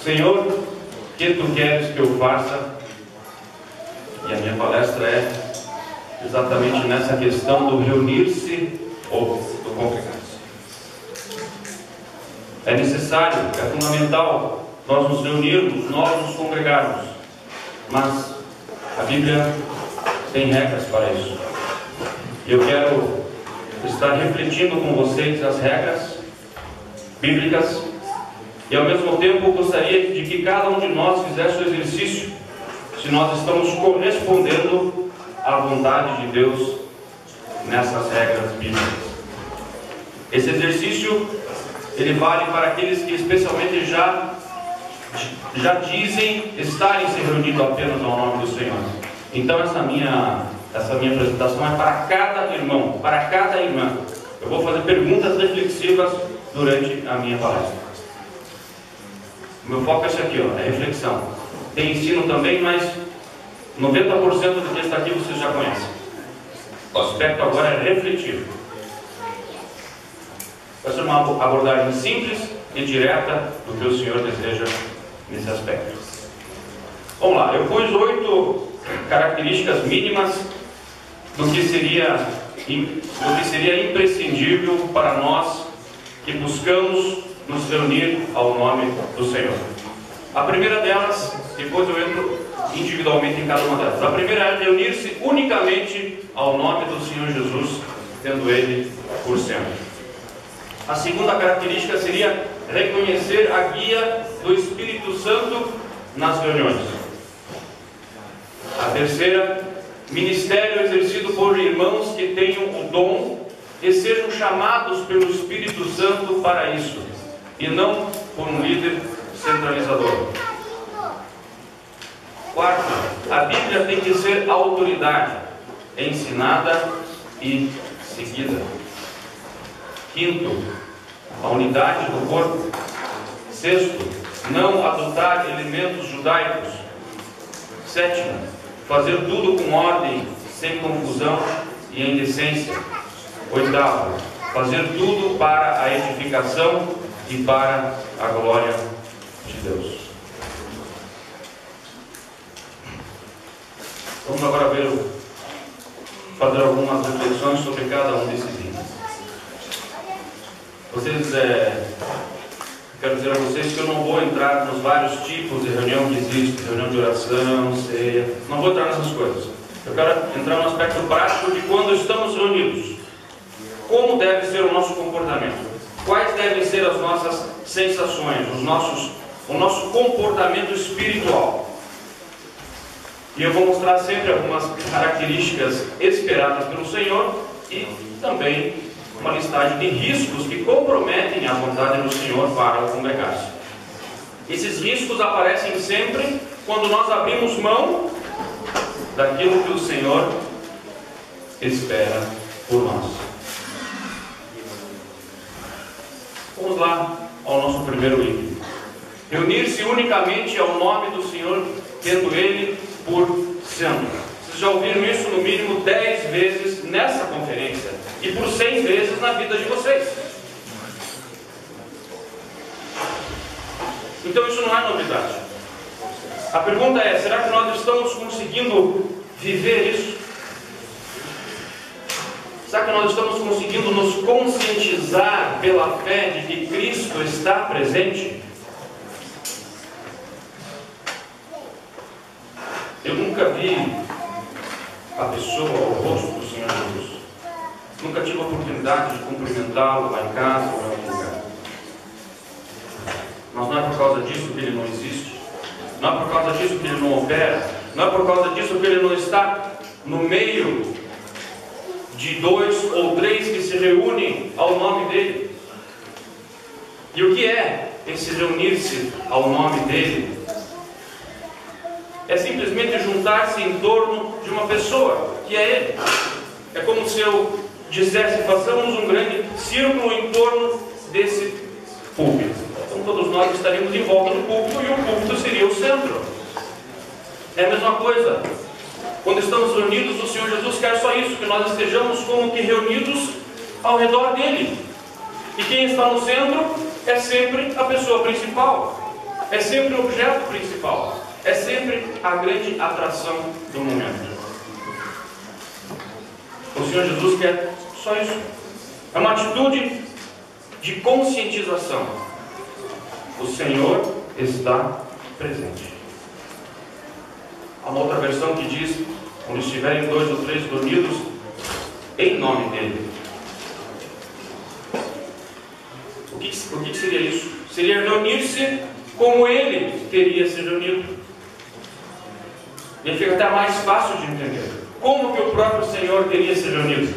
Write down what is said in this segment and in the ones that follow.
Senhor, o que Tu queres que eu faça? E a minha palestra é exatamente nessa questão do reunir-se ou do congregar-se. É necessário, é fundamental nós nos reunirmos, nós nos congregarmos, mas a Bíblia tem regras para isso. E eu quero estar refletindo com vocês as regras bíblicas e ao mesmo tempo gostaria de que cada um de nós fizesse o exercício se nós estamos correspondendo à vontade de Deus nessas regras bíblicas. Esse exercício ele vale para aqueles que especialmente já dizem estarem se reunindo apenas ao nome do Senhor. Então essa minha apresentação é para cada irmão, para cada irmã. Eu vou fazer perguntas reflexivas durante a minha palestra. O meu foco é esse aqui, é reflexão. Tem ensino também, mas 90% do que está aqui vocês já conhecem. O aspecto agora é refletir. Vai ser uma abordagem simples e direta do que o Senhor deseja nesse aspecto. Vamos lá, eu pus 8 características mínimas do que seria imprescindível para nós que buscamos nos reunir ao nome do Senhor. A primeira delas, depois eu entro individualmente em cada uma delas. A primeira é reunir-se unicamente ao nome do Senhor Jesus, tendo Ele por centro. A segunda característica seria reconhecer a guia do Espírito Santo nas reuniões. A terceira, ministério exercido por irmãos que tenham o dom e sejam chamados pelo Espírito Santo para isso, e não por um líder centralizador. Quarto, a Bíblia tem que ser autoridade, ensinada e seguida. Quinto, a unidade do corpo. Sexto, não adotar elementos judaicos. Sétimo, fazer tudo com ordem, sem confusão e em decência. Oitavo, fazer tudo para a edificação e para a glória de Deus. Vamos agora fazer algumas reflexões sobre cada um desses itens. Quero dizer a vocês que eu não vou entrar nos vários tipos de reunião que existem, reunião de oração, ceia, não vou entrar nessas coisas. Eu quero entrar no aspecto prático de quando estamos reunidos. Como deve ser o nosso comportamento? Quais devem ser as nossas sensações, o nosso comportamento espiritual? E eu vou mostrar sempre algumas características esperadas pelo Senhor e também uma listagem de riscos que comprometem a vontade do Senhor para o congregar-se. Esses riscos aparecem sempre quando nós abrimos mão daquilo que o Senhor espera por nós. Vamos lá ao nosso primeiro item. Reunir-se unicamente ao nome do Senhor, tendo Ele por centro. Vocês já ouviram isso no mínimo 10 vezes nessa conferência e por 100 vezes na vida de vocês. Então isso não é novidade. A pergunta é, será que nós estamos conseguindo viver isso? Será que nós estamos conseguindo nos conscientizar pela fé de que Cristo está presente? Eu nunca vi a pessoa, o rosto do Senhor Jesus. Nunca tive a oportunidade de cumprimentá-lo lá em casa ou em algum lugar. Mas não é por causa disso que Ele não existe. Não é por causa disso que Ele não opera. Não é por causa disso que Ele não está no meio de 2 ou 3 que se reúnem ao nome dEle. E o que é esse reunir-se ao nome dEle? É simplesmente juntar-se em torno de uma pessoa, que é Ele. É como se eu dissesse, façamos um grande círculo em torno desse púlpito. Então todos nós estaríamos em volta do púlpito e o púlpito seria o centro. É a mesma coisa. Quando estamos reunidos, o Senhor Jesus quer só isso, que nós estejamos como que reunidos ao redor dEle. E quem está no centro é sempre a pessoa principal. é sempre o objeto principal, é sempre a grande atração do momento. O Senhor Jesus quer só isso. É uma atitude de conscientização. O Senhor está presente. Há uma outra versão que diz: quando estiverem 2 ou 3 reunidos em nome dele. O que seria isso? Seria reunir-se como ele teria se reunido. E fica até mais fácil de entender. Como que o próprio Senhor teria se reunido?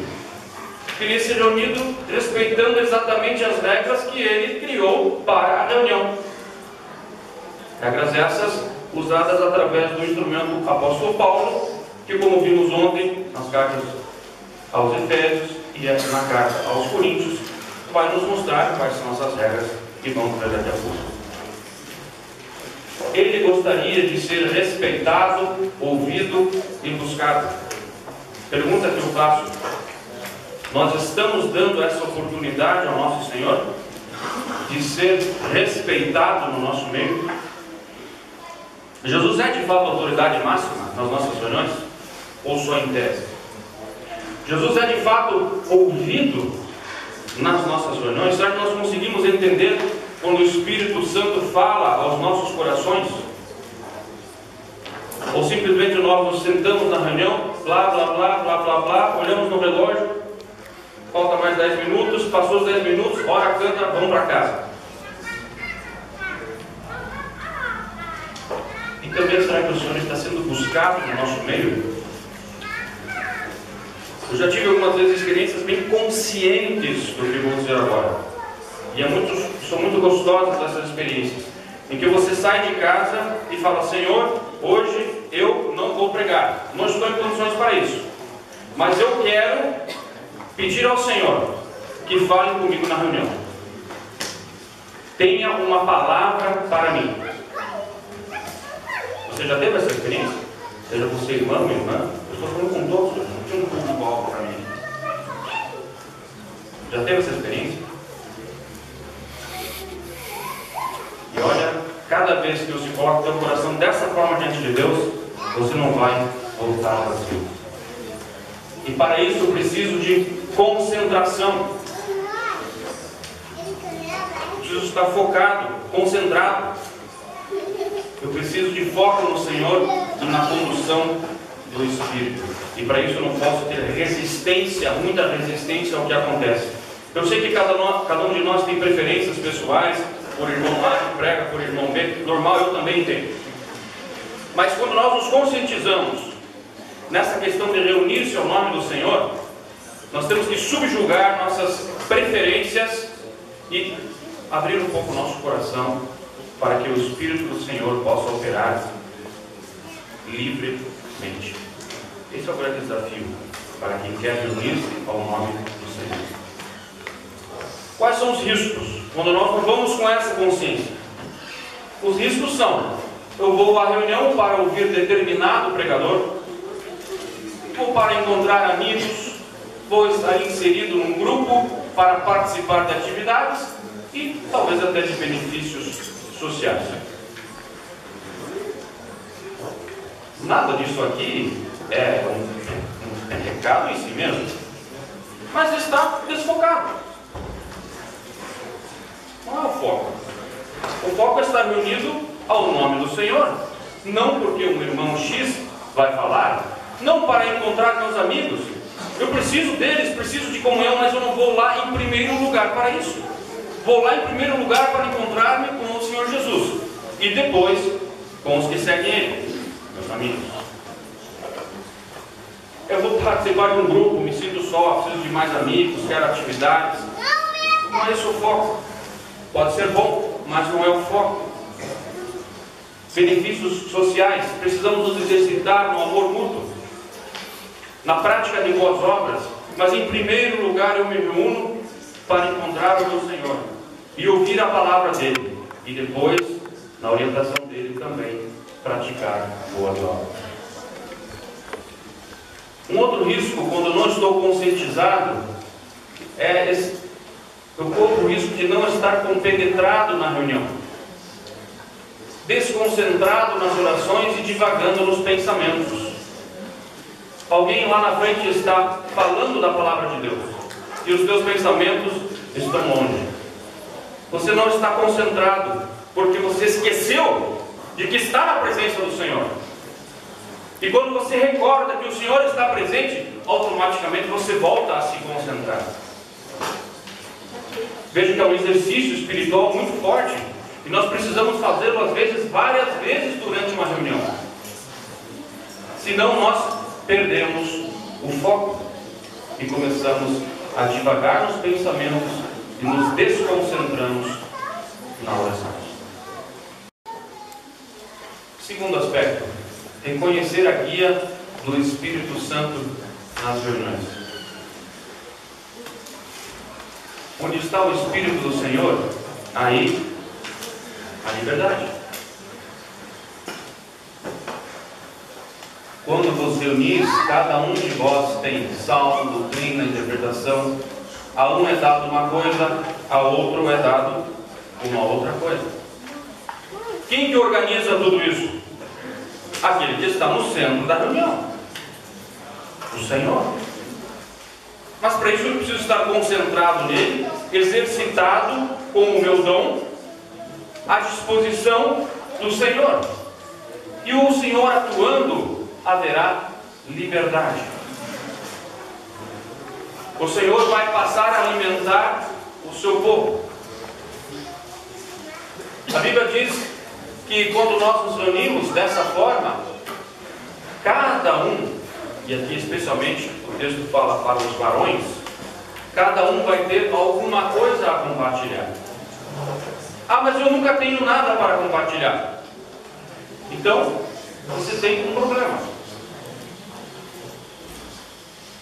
Teria se reunido respeitando exatamente as regras que ele criou para a reunião. Regras essas usadas através do instrumento do apóstolo Paulo, que, como vimos ontem nas cartas aos Efésios e na carta aos Coríntios, vai nos mostrar quais são essas regras que vamos ver daqui a pouco. Ele gostaria de ser respeitado, ouvido e buscado. Pergunta que eu faço: nós estamos dando essa oportunidade ao nosso Senhor de ser respeitado no nosso meio? Jesus é de fato a autoridade máxima nas nossas reuniões? Ou só em tese? Jesus é de fato ouvido nas nossas reuniões? Será que nós conseguimos entender quando o Espírito Santo fala aos nossos corações? Ou simplesmente nós nos sentamos na reunião, blá, blá, blá, blá, blá, blá, olhamos no relógio, falta mais 10 minutos, passou os 10 minutos, hora canta, vamos para casa. E também, será que o Senhor está sendo buscado no nosso meio? Eu já tive algumas vezes experiências bem conscientes do que vou dizer agora. E são muito gostosas essas experiências, em que você sai de casa e fala: Senhor, hoje eu não vou pregar, não estou em condições para isso, mas eu quero pedir ao Senhor que fale comigo na reunião. Tenha uma palavra para mim. Você já teve essa experiência? Seja você irmão ou irmã, eu estou falando com todos, não tinha um público alvo para mim. Já teve essa experiência? E olha, cada vez que você coloca o teu coração dessa forma diante de Deus, você não vai voltar vazio. E para isso eu preciso de concentração. Eu preciso estar focado, concentrado. Eu preciso de foco no Senhor e na condução do Espírito. E para isso eu não posso ter resistência, muita resistência ao que acontece. Eu sei que cada um de nós tem preferências pessoais, por irmão A que prega, por irmão B, normal, eu também tenho. Mas quando nós nos conscientizamos nessa questão de reunir-se ao nome do Senhor, nós temos que subjugar nossas preferências e abrir um pouco o nosso coração para que o Espírito do Senhor possa operar livremente. Esse é o grande desafio para quem quer reunir-se ao nome do Senhor. Quais são os riscos quando nós não vamos com essa consciência? Os riscos são: eu vou à reunião para ouvir determinado pregador, ou para encontrar amigos, vou estar inserido num grupo para participar de atividades e talvez até de benefícios sociais. Nada disso aqui é um pecado em si mesmo, mas está desfocado. Não é o foco. O foco é estar reunido ao nome do Senhor, não porque um irmão X vai falar, não para encontrar meus amigos. Eu preciso deles, preciso de comunhão, mas eu não vou lá em primeiro lugar para isso. Vou lá em primeiro lugar para encontrar-me com o Senhor Jesus e depois com os que seguem Ele, meus amigos. Eu vou participar de um grupo, me sinto só, preciso de mais amigos, quero atividades. Não é esse o foco. Pode ser bom, mas não é o foco. Benefícios sociais, precisamos nos exercitar no amor mútuo, na prática de boas obras, mas em primeiro lugar eu me reúno para encontrar o meu Senhor e ouvir a palavra dele, e depois, na orientação dele também, praticar boas obras. Um outro risco, quando eu não estou conscientizado, eu corro o risco de não estar compenetrado na reunião. desconcentrado nas orações e divagando nos pensamentos. Alguém lá na frente está falando da palavra de Deus e os teus pensamentos estão longe. Você não está concentrado porque você esqueceu de que está na presença do Senhor. E quando você recorda que o Senhor está presente, automaticamente você volta a se concentrar. Veja que é um exercício espiritual muito forte e nós precisamos fazê-lo às vezes, várias vezes durante uma reunião. Senão nós perdemos o foco e começamos a divagar nos pensamentos e nos desconcentramos na oração. Segundo aspecto, reconhecer a guia do Espírito Santo nas reuniões. Onde está o Espírito do Senhor, aí a liberdade. Quando vos reunis, cada um de vós tem salmo, doutrina, interpretação. A um é dado uma coisa, a outro é dado uma outra coisa. Quem que organiza tudo isso? Aquele que está no centro da reunião, o Senhor. Mas para isso eu preciso estar concentrado nele, exercitado com o meu dom, à disposição do Senhor. E o Senhor atuando, haverá liberdade. O Senhor vai passar a alimentar o seu povo. A Bíblia diz que quando nós nos reunimos dessa forma, cada um, e aqui especialmente o texto fala para os varões, cada um vai ter alguma coisa a compartilhar. Ah, mas eu nunca tenho nada para compartilhar. Então, você tem um problema.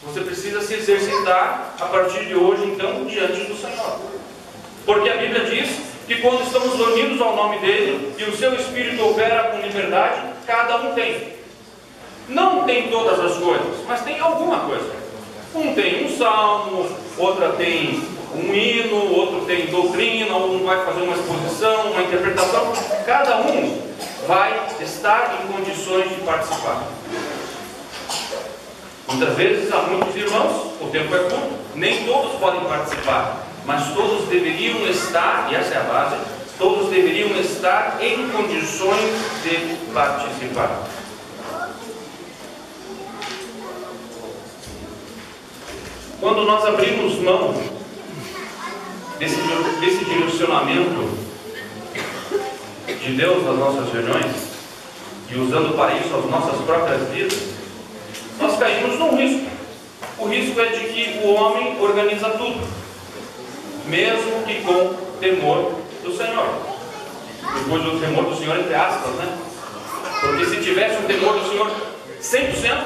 Você precisa se exercitar a partir de hoje, então, diante do Senhor. Porque a Bíblia diz que quando estamos unidos ao nome dele e o seu Espírito opera com liberdade, cada um tem. Não tem todas as coisas, mas tem alguma coisa. Um tem um salmo, outra tem um hino, outro tem doutrina, um vai fazer uma exposição, uma interpretação. Cada um vai estar em condições de participar. Muitas vezes há muitos irmãos, o tempo é curto, nem todos podem participar, mas todos deveriam estar, e essa é a base, todos deveriam estar em condições de participar. Quando nós abrimos mão desse direcionamento de Deus nas nossas reuniões e usando para isso as nossas próprias vidas, nós caímos num risco. O risco é de que o homem organiza tudo, mesmo que com temor do Senhor. Depois do temor do Senhor, entre aspas, né? Porque se tivesse o temor do Senhor 100%,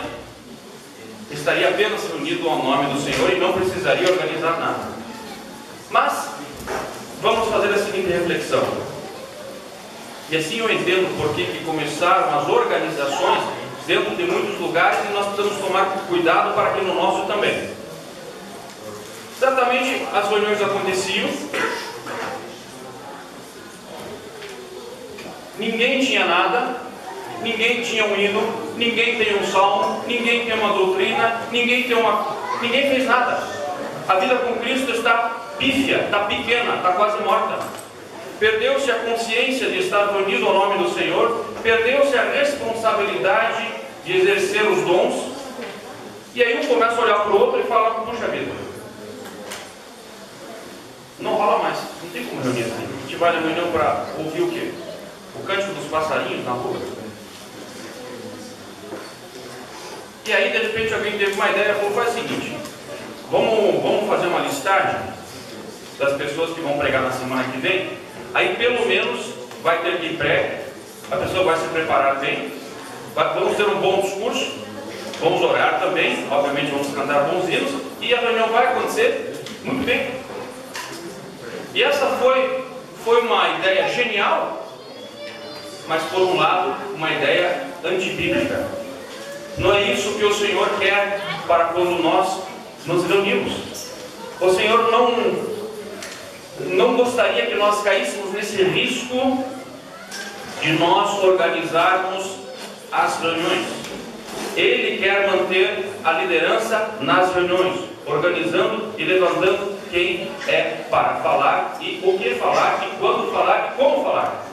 estaria apenas unido ao nome do Senhor e não precisaria organizar nada. Mas vamos fazer a seguinte reflexão. E assim eu entendo por que começaram as organizações dentro de muitos lugares e nós precisamos tomar cuidado para que no nosso também. Certamente as reuniões aconteciam, ninguém tinha nada, ninguém tinha um hino, ninguém tem um salmo, ninguém tem uma doutrina, ninguém fez nada. A vida com Cristo está pífia, está pequena, está quase morta. Perdeu-se a consciência de estar unido ao nome do Senhor, perdeu-se a responsabilidade de exercer os dons, e aí um começa a olhar para o outro e fala: puxa vida, não rola mais, não tem como reunir assim. A gente vai na reunião para ouvir o quê? O cântico dos passarinhos na rua? E aí de repente alguém teve uma ideia e falou: faz o seguinte, vamos fazer uma listagem das pessoas que vão pregar na semana que vem. Aí pelo menos vai ter que pregar, a pessoa vai se preparar bem, vamos ter um bom discurso, vamos orar também, obviamente vamos cantar bons hinos, e a reunião vai acontecer muito bem. E essa foi uma ideia genial, mas por um lado uma ideia antibíblica. Não é isso que o Senhor quer para quando nós nos reunimos. O Senhor não gostaria que nós caíssemos nesse risco de nós organizarmos as reuniões. Ele quer manter a liderança nas reuniões, organizando e levantando quem é para falar, e o que falar, e quando falar, e como falar.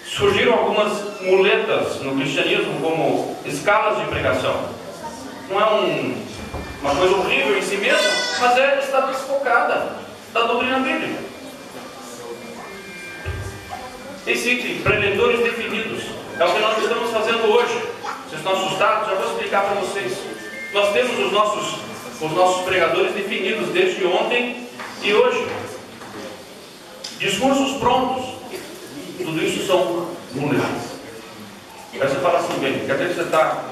Surgiram algumas muletas no cristianismo, como escalas de pregação. Não é uma coisa horrível em si mesma, mas está desfocada da doutrina bíblica. Existem preletores definidos. É o que nós estamos fazendo hoje. Vocês estão assustados? Já vou explicar para vocês. Nós temos os nossos pregadores definidos desde ontem e hoje. Discursos prontos. Tudo isso são muletas. Aí você fala assim, bem, quer dizer que você está...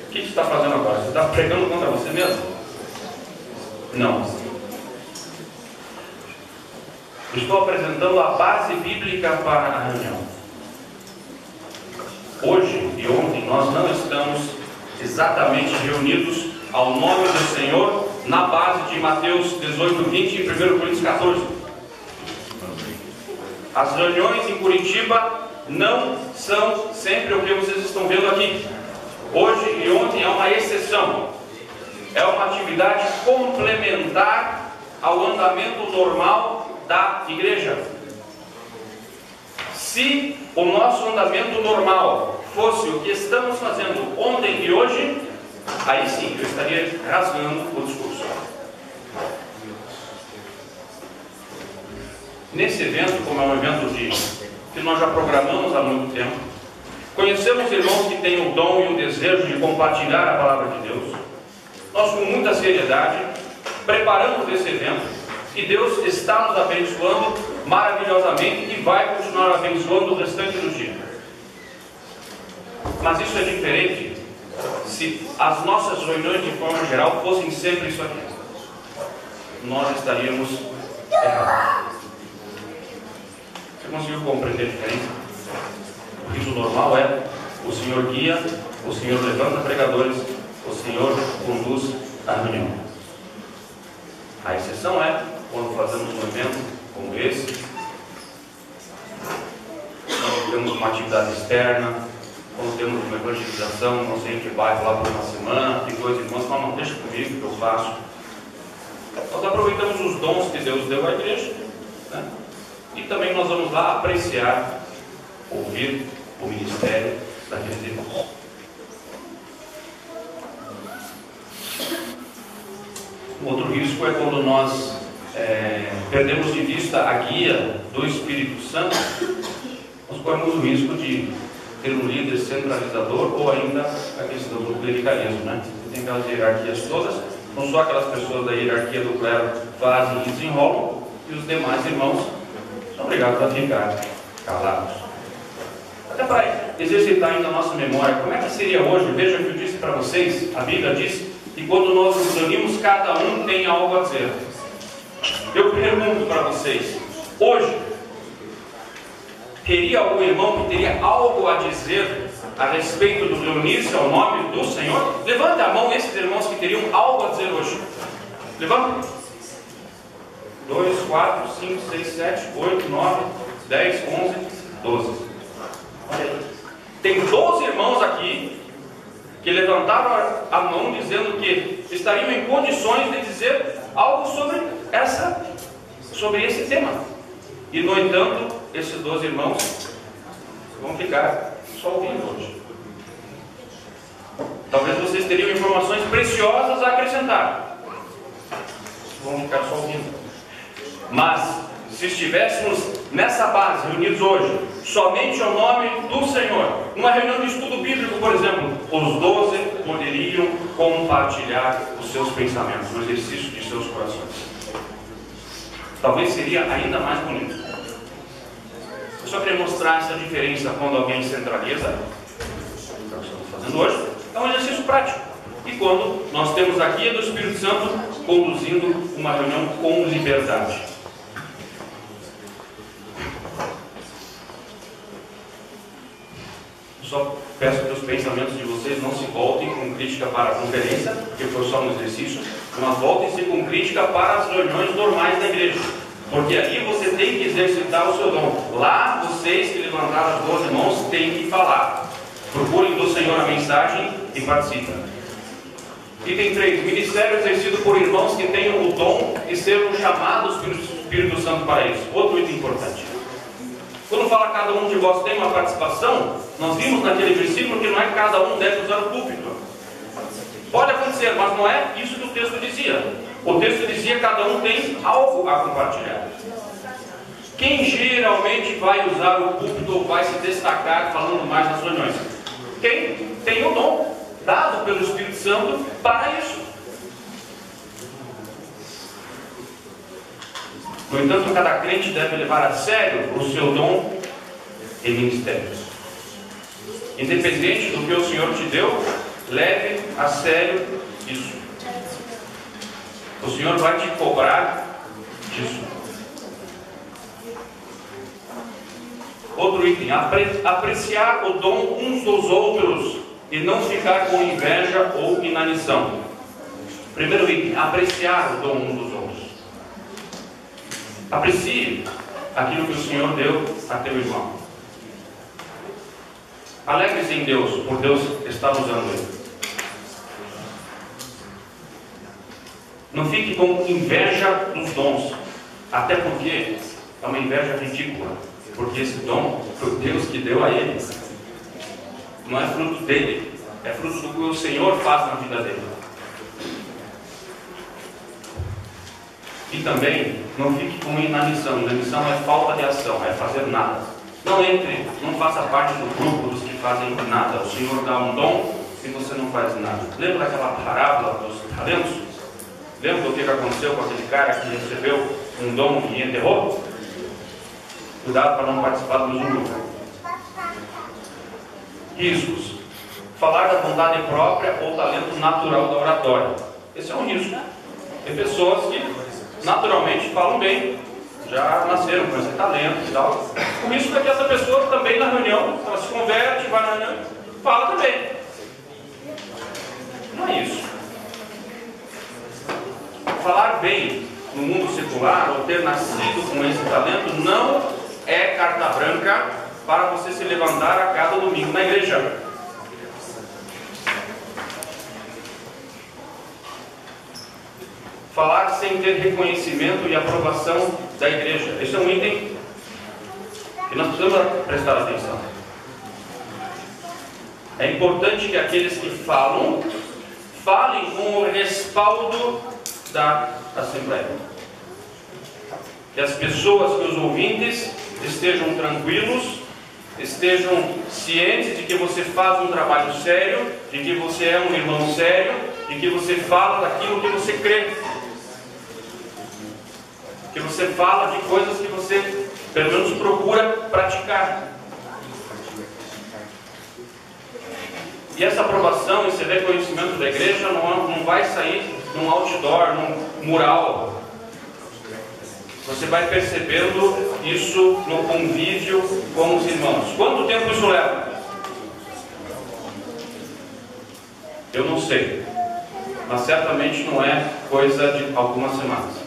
O que você está fazendo agora? Você está pregando contra você mesmo? Não. Estou apresentando a base bíblica para a reunião. Hoje e ontem nós não estamos exatamente reunidos ao nome do Senhor na base de Mateus 18, 20 e 1 Coríntios 14. As reuniões em Curitiba não são sempre o que vocês estão vendo aqui. Hoje e ontem é uma exceção. É uma atividade complementar ao andamento normal da igreja. Se o nosso andamento normal fosse o que estamos fazendo ontem e hoje, aí sim eu estaria rasgando o discurso. Nesse evento, como é um evento que nós já programamos há muito tempo, conhecemos irmãos que têm o dom e o desejo de compartilhar a palavra de Deus. Nós, com muita seriedade, preparamos esse evento e Deus está nos abençoando maravilhosamente e vai continuar abençoando o restante do dia. Mas isso é diferente se as nossas reuniões de forma geral fossem sempre isso aqui. Nós estaríamos errados. Você conseguiu compreender a diferença? O riso normal é: o Senhor guia, o Senhor levanta pregadores, o Senhor conduz a reunião. A exceção é quando fazemos um evento como esse, quando temos uma atividade externa, quando temos uma evangelização, não sei em que bairro lá por uma semana, tem dois irmãos que falam: não, deixa comigo que eu faço. Nós aproveitamos os dons que Deus deu à igreja, né? E também nós vamos lá apreciar, ouvir o ministério daqueles irmãos. Um outro risco é quando nós perdemos de vista a guia do Espírito Santo. Nós corremos o risco de ter um líder centralizador ou ainda a questão do clericalismo, né? Tem aquelas hierarquias todas, não só aquelas pessoas da hierarquia do clero fazem e desenrolam, e os demais irmãos são obrigados a ficar calados. Até para exercitar ainda a nossa memória, como é que seria hoje? Veja o que eu disse para vocês, a Bíblia diz que quando nós nos reunimos, cada um tem algo a dizer. Eu pergunto para vocês, hoje, teria algum irmão que teria algo a dizer a respeito do reunir-se ao nome do Senhor? Levante a mão esses irmãos que teriam algo a dizer hoje. Levante. 2, 4, 5, 6, 7, 8, 9, 10, 11, 12. Olha aí. Tem 12 irmãos aqui que levantaram a mão dizendo que estariam em condições de dizer algo sobre esse tema. E, no entanto, esses 12 irmãos vão ficar só ouvindo hoje. Talvez vocês teriam informações preciosas a acrescentar. Vão ficar só ouvindo. Mas, se estivéssemos nessa base, reunidos hoje, somente ao nome do Senhor, numa reunião de estudo bíblico, por exemplo, os 12 poderiam compartilhar os seus pensamentos, o exercício de seus corações. Talvez seria ainda mais bonito. Eu só queria mostrar essa diferença quando alguém centraliza, que é o que estamos fazendo hoje, é um exercício prático. E quando nós temos a guia do Espírito Santo conduzindo uma reunião com liberdade. Só peço que os pensamentos de vocês não se voltem com crítica para a conferência, porque foi só um exercício, mas voltem-se com crítica para as reuniões normais da igreja, porque ali você tem que exercitar o seu dom. Lá, vocês que levantaram as 12 mãos têm que falar. Procurem do Senhor a mensagem e participem. Item 3. Ministério exercido por irmãos que tenham o dom e sejam chamados pelo Espírito Santo para isso. Outro item importante. Quando fala cada um de vós tem uma participação, nós vimos naquele versículo que não é cada um deve usar o púlpito. Pode acontecer, mas não é isso que o texto dizia. O texto dizia que cada um tem algo a compartilhar. Quem geralmente vai usar o púlpito ou vai se destacar falando mais nas reuniões? Quem tem o dom dado pelo Espírito Santo para isso. No entanto, cada crente deve levar a sério o seu dom e ministérios. Independente do que o Senhor te deu, leve a sério isso. O Senhor vai te cobrar disso. Outro item, apreciar o dom uns dos outros e não ficar com inveja ou inanição. Primeiro item, apreciar o dom uns dos outros. Aprecie aquilo que o Senhor deu a teu irmão. Alegre-se em Deus, por Deus estar usando ele. Não fique com inveja dos dons, até porque é uma inveja ridícula, porque esse dom foi Deus que deu a ele. Não é fruto dele, é fruto do que o Senhor faz na vida dele. E também, não fique com inanição. Inanição é falta de ação, é fazer nada. Não entre, não faça parte do grupo dos que fazem nada. O Senhor dá um dom e você não faz nada. Lembra daquela parábola dos talentos? Lembra do que aconteceu com aquele cara que recebeu um dom e enterrou? Cuidado para não participar do mesmo grupo. Riscos. Falar da vontade própria ou talento natural da oratória. Esse é um risco. Tem pessoas que naturalmente falam bem, já nasceram com esse talento e tal. O risco é que essa pessoa também na reunião, ela se converte, vai na reunião, fala também. Não é isso. Falar bem no mundo secular ou ter nascido com esse talento não é carta branca para você se levantar a cada domingo na igreja. Falar sem ter reconhecimento e aprovação da igreja. Esse é um item que nós precisamos prestar atenção. É importante que aqueles que falam, falem com o respaldo da Assembleia. Que as pessoas, que os ouvintes estejam tranquilos, estejam cientes de que você faz um trabalho sério, de que você é um irmão sério, de que você fala daquilo que você crê. Que você fala de coisas que você, pelo menos, procura praticar. E essa aprovação, esse reconhecimento da igreja não vai sair num outdoor, num mural. Você vai percebendo isso no convívio com os irmãos. Quanto tempo isso leva? Eu não sei. Mas certamente não é coisa de algumas semanas.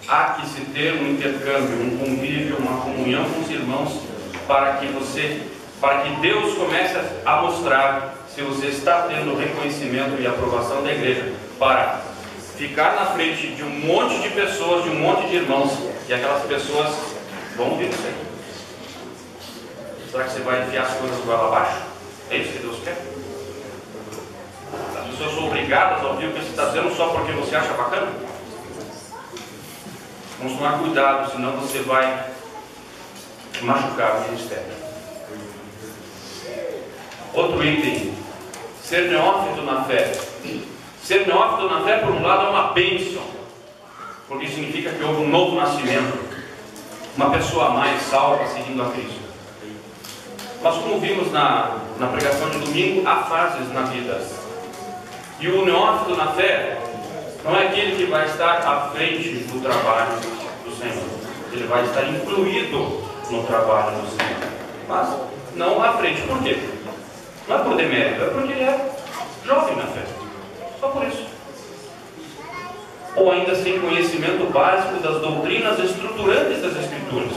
Há que se ter um intercâmbio, um convívio, uma comunhão com os irmãos para que Deus comece a mostrar se você está tendo reconhecimento e aprovação da igreja, para ficar na frente de um monte de pessoas, de um monte de irmãos, e aquelas pessoas vão ouvir isso aí. Será que você vai enfiar as coisas goela abaixo? É isso que Deus quer? As pessoas são obrigadas a ouvir o que você está dizendo só porque você acha bacana? Vamos tomar cuidado, senão você vai machucar o ministério. Outro item, ser neófito na fé. Ser neófito na fé, por um lado, é uma bênção, porque significa que houve um novo nascimento, uma pessoa a mais salva seguindo a Cristo. Mas como vimos na pregação de domingo, há fases na vida. E o neófito na fé não é aquele que vai estar à frente do trabalho do Senhor. Ele vai estar incluído no trabalho do Senhor, mas não à frente. Por quê? Não é por demérito, é porque ele é jovem na fé. Só por isso. Ou ainda sem conhecimento básico das doutrinas estruturantes das Escrituras.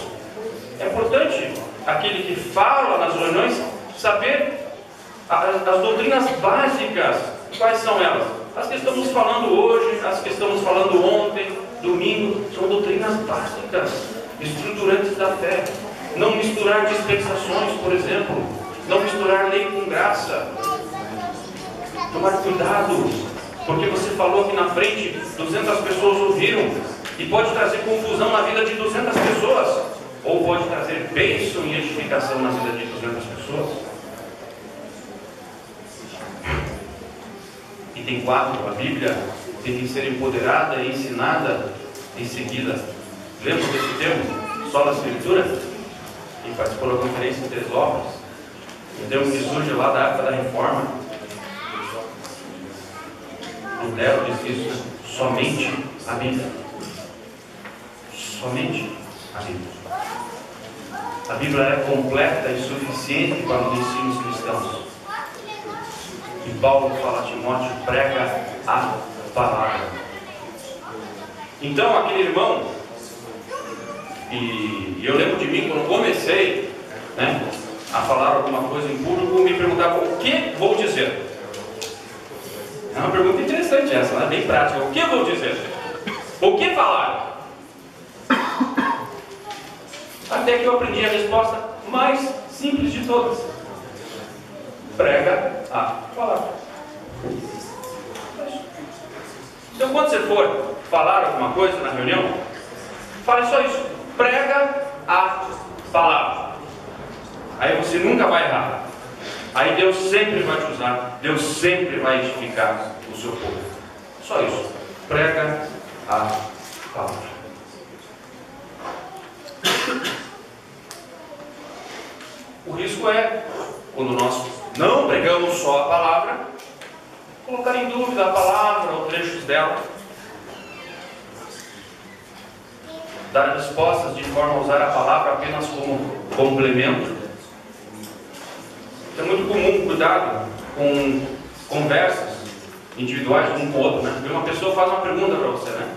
É importante aquele que fala nas reuniões saber as doutrinas básicas. Quais são elas? As que estamos falando hoje, as que estamos falando ontem, domingo, são doutrinas básicas, estruturantes da fé. Não misturar dispensações, por exemplo. Não misturar lei com graça. Tomar cuidado, porque você falou aqui na frente, 200 pessoas ouviram, e pode trazer confusão na vida de 200 pessoas, ou pode trazer bênção e edificação na vida de 200 pessoas. Item 4, a Bíblia tem que ser empoderada, ensinada e seguida. Lembra desse termo? Só na Escritura? Quem participou da conferência em Teresópolis, o termo que surge lá da época da Reforma. Lutero diz isso, somente a Bíblia. Somente a Bíblia. A Bíblia é completa e suficiente para os ensinos cristãos. E Paulo fala a Timóteo, prega a palavra. Então aquele irmão, e eu lembro de mim quando comecei, né, a falar alguma coisa em público, me perguntava o que vou dizer. É uma pergunta interessante essa, né? Bem prática. O que vou dizer? O que falar? Até que eu aprendi a resposta mais simples de todas. Prega a palavra. Então quando você for falar alguma coisa na reunião, fale só isso. Prega a palavra. Aí você nunca vai errar. Aí Deus sempre vai te usar, Deus sempre vai edificar o seu povo. Só isso. Prega a palavra. O risco é, quando nós não pregamos só a palavra, colocar em dúvida a palavra ou trechos dela, dar respostas de forma a usar a palavra apenas como complemento. É muito comum, cuidado com conversas individuais um com o outro, né? E uma pessoa faz uma pergunta para você, né?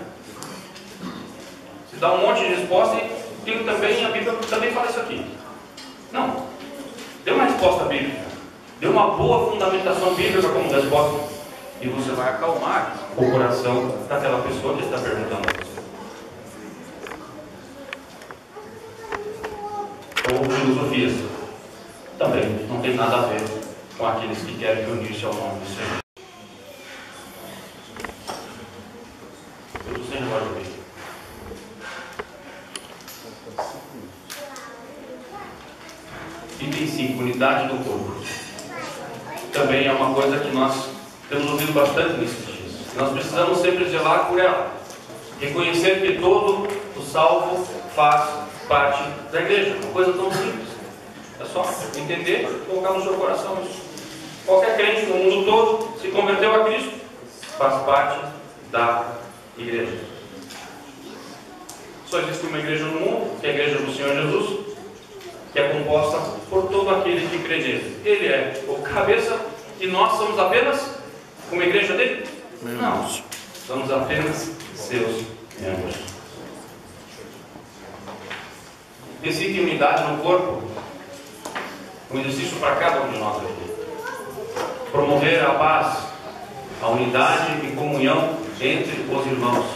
Você dá um monte de resposta e tem também, a Bíblia também fala isso aqui. Não. Dê uma resposta bíblica. Dê uma boa fundamentação bíblica como resposta. E você vai acalmar o coração daquela pessoa que está perguntando a você. Ou filosofias. Também não tem nada a ver com aqueles que querem unir-se ao nome do Senhor. Eu estou sem relógio aqui. Item 5, unidade do corpo. Também é uma coisa que nós temos ouvido bastante nesses dias. Nós precisamos sempre zelar por ela. Reconhecer que todo o salvo faz parte da igreja. Uma coisa tão simples. É só entender e colocar no seu coração isso. Qualquer crente no mundo todo se converteu a Cristo, faz parte da igreja. Só existe uma igreja no mundo, que é a igreja do Senhor Jesus, que é composta por todo aquele que crê nele. Ele é o cabeça e nós somos apenas uma igreja dele? Não, somos apenas seus membros. Esse item unidade no corpo, um exercício para cada um de nós aqui. Promover a paz, a unidade e comunhão entre os irmãos,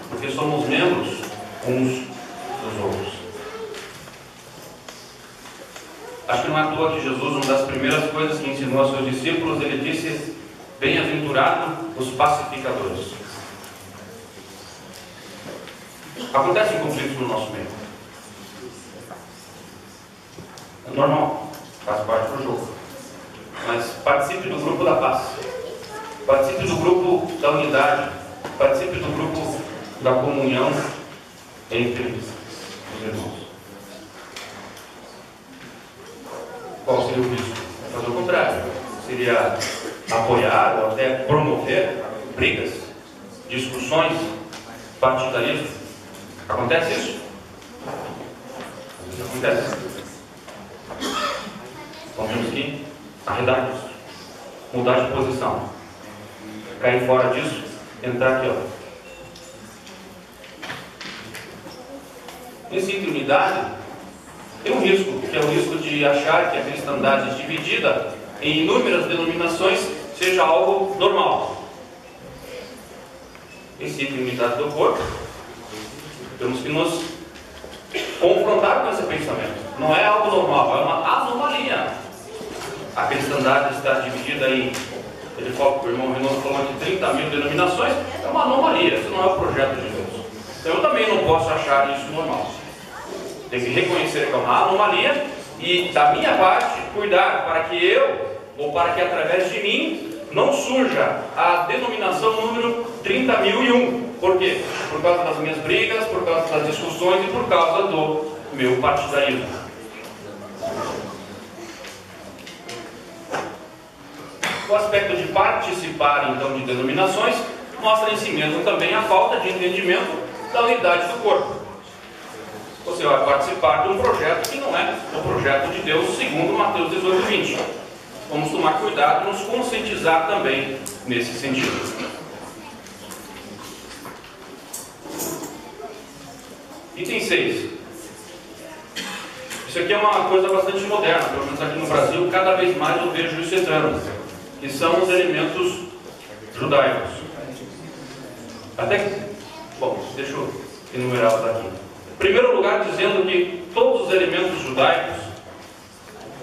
porque somos membros uns dos outros. Acho que não é à toa que Jesus, uma das primeiras coisas que ensinou aos seus discípulos, ele disse: bem-aventurado os pacificadores. Acontecem conflitos no nosso meio. É normal, faz parte do jogo. Mas participe do grupo da paz. Participe do grupo da unidade. Participe do grupo da comunhão entre os irmãos. Qual seria o risco? Fazer o contrário. Seria apoiar ou até promover brigas, discussões, partidarismo. Acontece isso? Acontece. Então temos que arredar isso. mudar de posição, cair fora disso, entrar aqui, ó. Nesse item unidade, tem um risco, que é o risco de achar que a cristandade dividida em inúmeras denominações seja algo normal. Esse item unidade do corpo, temos que nos confrontar com esse pensamento. Não é algo normal, é uma anomalia. A cristandade está dividida em, ele fala que o irmão Renan falou de 30 mil denominações, é uma anomalia, isso não é o projeto de Deus. Então eu também não posso achar isso normal. Tem que reconhecer que é uma anomalia e, da minha parte, cuidar para que eu, ou para que através de mim, não surja a denominação número 30.001. Por quê? Por causa das minhas brigas, por causa das discussões e por causa do meu partidarismo. O aspecto de participar, então, de denominações mostra em si mesmo também a falta de entendimento da unidade do corpo. Você vai participar de um projeto que não é o projeto de Deus, segundo Mateus 18:20. Vamos tomar cuidado e nos conscientizar também nesse sentido. Item 6. Isso aqui é uma coisa bastante moderna, pelo menos aqui no Brasil, cada vez mais eu vejo isso entrando, que são os elementos judaicos. Até que, bom, deixa eu enumerá-los aqui. Em primeiro lugar, dizendo que todos os elementos judaicos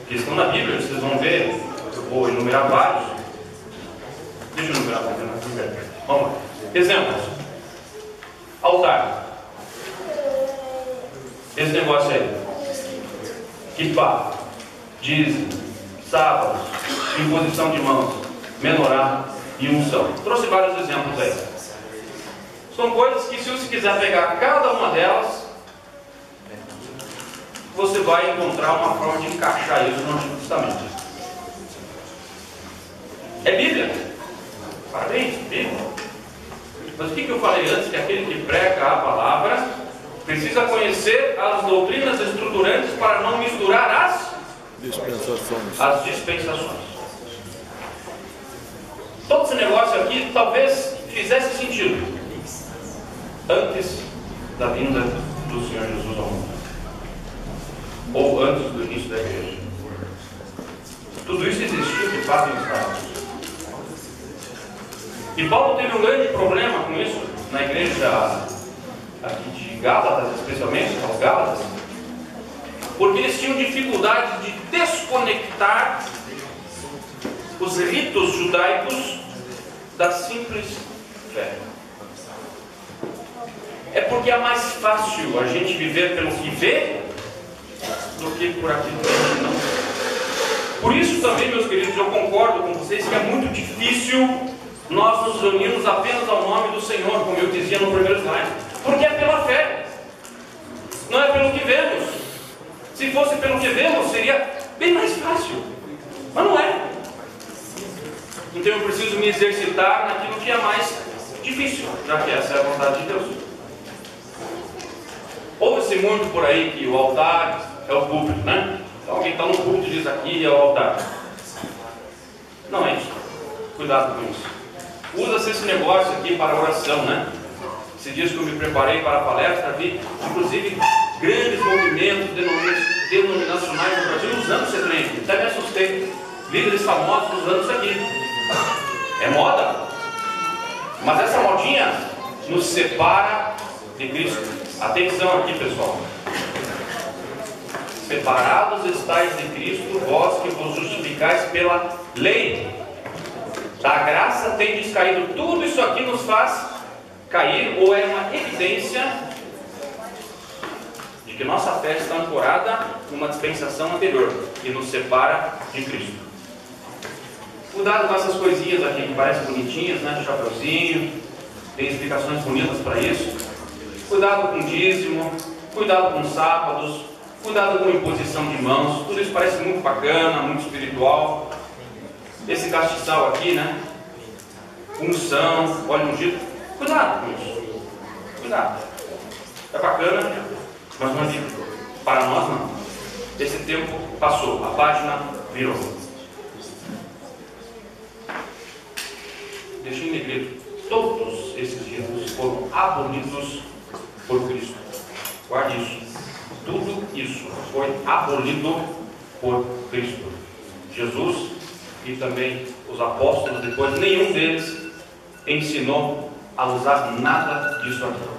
que estão na Bíblia, vocês vão ver, eu vou enumerar vários. Deixa eu enumerar primeiro. Vamos lá. Exemplos. Altar. Esse negócio aí. Kippah. Dízimo. Sábados. Imposição de mãos. Menorá e unção. Trouxe vários exemplos aí. São coisas que, se você quiser pegar cada uma delas, você vai encontrar uma forma de encaixar isso no Antigo Testamento. É Bíblia. Parabéns, Bíblia. Mas o que eu falei antes? Que aquele que prega a palavra precisa conhecer as doutrinas estruturantes para não misturar as dispensações. Todo esse negócio aqui talvez fizesse sentido antes da vinda do Senhor Jesus ao mundo, ou antes do início da igreja. Tudo isso existiu de fato em Israel. E Paulo teve um grande problema com isso na igreja aqui de Gálatas, especialmente aos Gálatas, porque eles tinham dificuldade de desconectar os ritos judaicos da simples fé. É porque é mais fácil a gente viver pelo que vê do que por aquilo que a gente não vê. Por isso também, meus queridos, eu concordo com vocês que é muito difícil nós nos reunirmos apenas ao nome do Senhor, como eu dizia no primeiro slide, porque é pela fé, não é pelo que vemos. Se fosse pelo que vemos, seria bem mais fácil, mas não é. Então eu preciso me exercitar naquilo que é mais difícil, já que essa é a vontade de Deus. Ouve-se muito por aí que o altar é o púlpito, né? Então alguém está no púlpito e diz aqui é o altar. Não é isso. Cuidado com isso. Usa-se esse negócio aqui para oração, né? Esses dias que eu me preparei para a palestra, vi inclusive grandes movimentos denominacionais no Brasil usando esse trem. Até me assustei. Líderes famosos usando isso aqui. É moda. Mas essa modinha nos separa de Cristo. Atenção aqui, pessoal. Separados estáis de Cristo, vós que vos justificais pela lei. Da graça tendes caído. Tudo isso aqui nos faz cair, ou é uma evidência de que nossa fé está ancorada numa dispensação anterior, que nos separa de Cristo. Cuidado com essas coisinhas aqui que parecem bonitinhas, né? De chapeuzinho, tem explicações bonitas para isso. Cuidado com dízimo, cuidado com sábados, cuidado com imposição de mãos. Tudo isso parece muito bacana, muito espiritual. Esse castiçal aqui, né? Unção, óleo ungido. Cuidado com isso. Cuidado. É bacana, mas não é bíblico. Para nós, não. Esse tempo passou, a página virou. deixa em negrito, todos esses ritos foram abolidos por Cristo. Guarde isso. Tudo isso foi abolido por Cristo. Jesus e também os apóstolos depois, nenhum deles ensinou a usar nada disso aqui.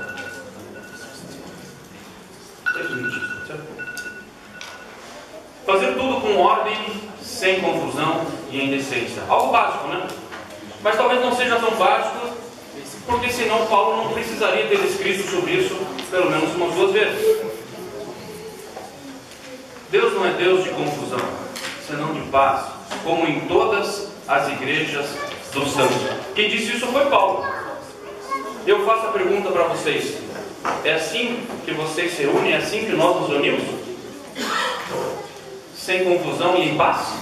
Fazer tudo com ordem, sem confusão e em decência. Algo básico, né? Mas talvez não seja tão básico, porque senão Paulo não precisaria ter escrito sobre isso pelo menos umas 2 vezes. Deus não é Deus de confusão, senão de paz, como em todas as igrejas dos santos. Quem disse isso foi Paulo. Eu faço a pergunta para vocês: é assim que vocês se unem? É assim que nós nos unimos? Sem confusão e em paz?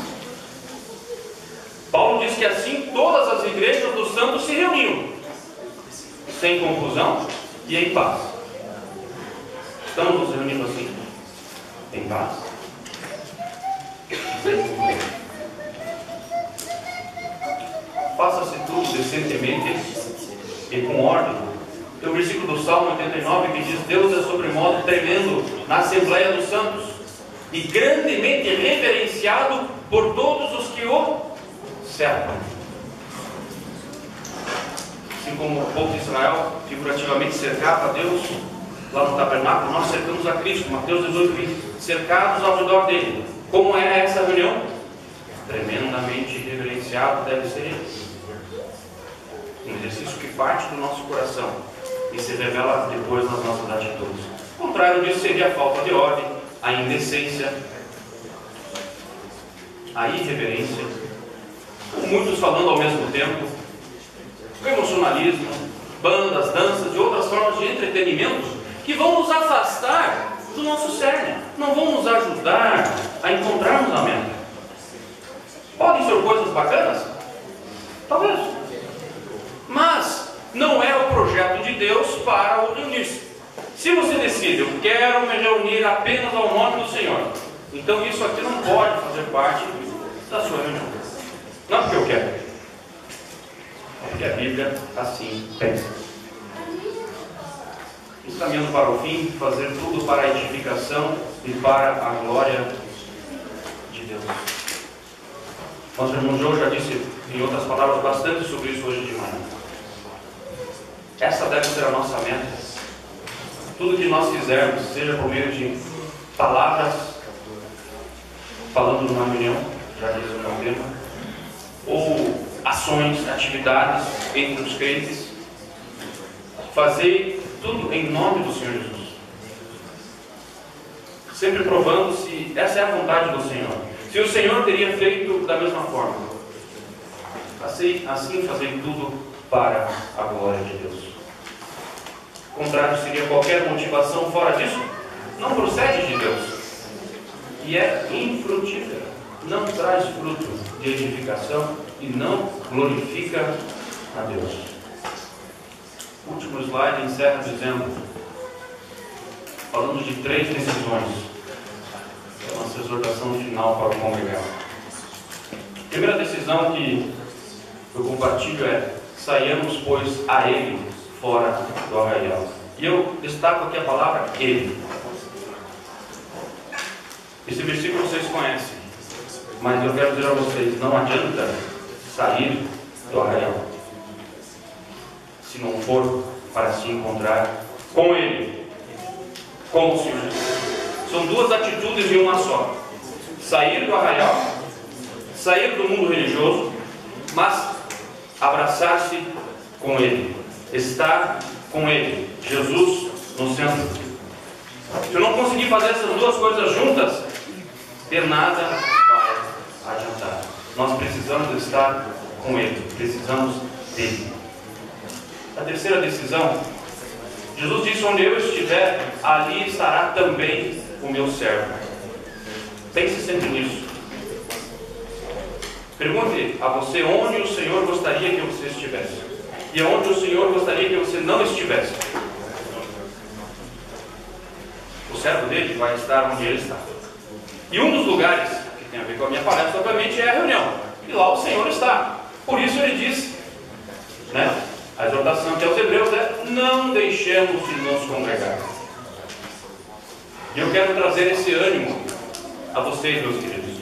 Paulo diz que assim todas as igrejas dos santos se reuniam, sem confusão e em paz. Estamos nos reunindo assim, em paz? Sem confusão. Faça-se tudo decentemente e com ordem. Tem o versículo do Salmo 89 que diz: Deus é sobremodo tremendo na Assembleia dos Santos e grandemente reverenciado por todos os que o cercam. Assim como o povo de Israel figurativamente cercava a Deus lá no tabernáculo, nós cercamos a Cristo. Mateus 18:20, cercados ao redor dele. Como é essa reunião? Tremendamente reverenciado deve ser ele. Um exercício que parte do nosso coração e se revela depois nas nossas atitudes. O contrário disso seria a falta de ordem, a indecência, a irreverência, muitos falando ao mesmo tempo, o emocionalismo, bandas, danças e outras formas de entretenimento que vão nos afastar do nosso cerne, não vão nos ajudar a encontrarmos a meta. Podem ser coisas bacanas? Talvez. Mas não é o projeto de Deus para o reunir-se. Se você decide, eu quero me reunir apenas ao nome do Senhor, então isso aqui não pode fazer parte da sua reunião. Não porque eu quero, é porque a Bíblia assim pensa. Caminhando para o fim, fazer tudo para a edificação e para a glória de Deus. Nosso irmão João já disse, em outras palavras, bastante sobre isso hoje de manhã. Essa deve ser a nossa meta. Tudo que nós fizermos, seja por meio de palavras, falando numa reunião, já diz o meu tema, ou ações, atividades entre os crentes, fazer tudo em nome do Senhor Jesus. Sempre provando se essa é a vontade do Senhor. Se o Senhor teria feito da mesma forma. Assim fazer tudo para a glória de Deus. O contrário seria qualquer motivação fora disso. Não procede de Deus. E é infrutífera. Não traz fruto de edificação e não glorifica a Deus. O último slide encerra dizendo, falando de 3 decisões. É a nossa exortação final para o congregado. A primeira decisão que eu compartilho é: saiamos, pois, a Ele fora do arraial. E eu destaco aqui a palavra Ele. Esse versículo vocês conhecem, mas eu quero dizer a vocês, não adianta sair do arraial se não for para se encontrar com Ele, com o Senhor Jesus. São 2 atitudes em uma só: sair do arraial, sair do mundo religioso, mas abraçar-se com Ele, estar com Ele, Jesus no centro. Se eu não conseguir fazer essas 2 coisas juntas, ter nada vai adiantar. Nós precisamos estar com Ele, precisamos dele. A terceira decisão, Jesus disse: onde eu estiver, ali estará também o meu servo. Pense sempre nisso. Pergunte a você onde o Senhor gostaria que você estivesse e onde o Senhor gostaria que você não estivesse. O servo dele vai estar onde ele está. E um dos lugares que tem a ver com a minha palestra, obviamente, é a reunião. E lá o Senhor está. Por isso ele diz: né? A exortação que aos Hebreus é: não deixemos de nos congregar. E eu quero trazer esse ânimo a vocês, meus queridos.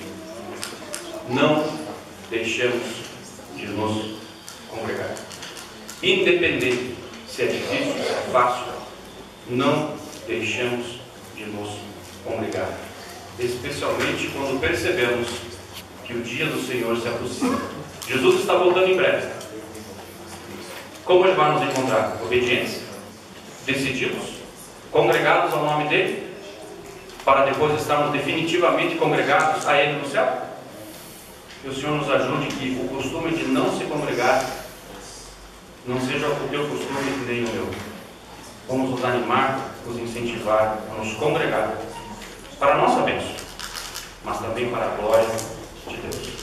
Não deixemos de nos congregar. Independente se é difícil, se é fácil, não deixemos de nos congregar. Especialmente quando percebemos que o dia do Senhor se aproxima. Jesus está voltando em breve. Como Ele vai nos encontrar? Obediência? Decididos? Congregados ao nome dEle? Para depois estarmos definitivamente congregados a Ele no céu? Que o Senhor nos ajude que o costume de não se congregar não seja o teu costume nem o meu. Vamos nos animar, nos incentivar a nos congregar para a nossa bênção, mas também para a glória de Deus.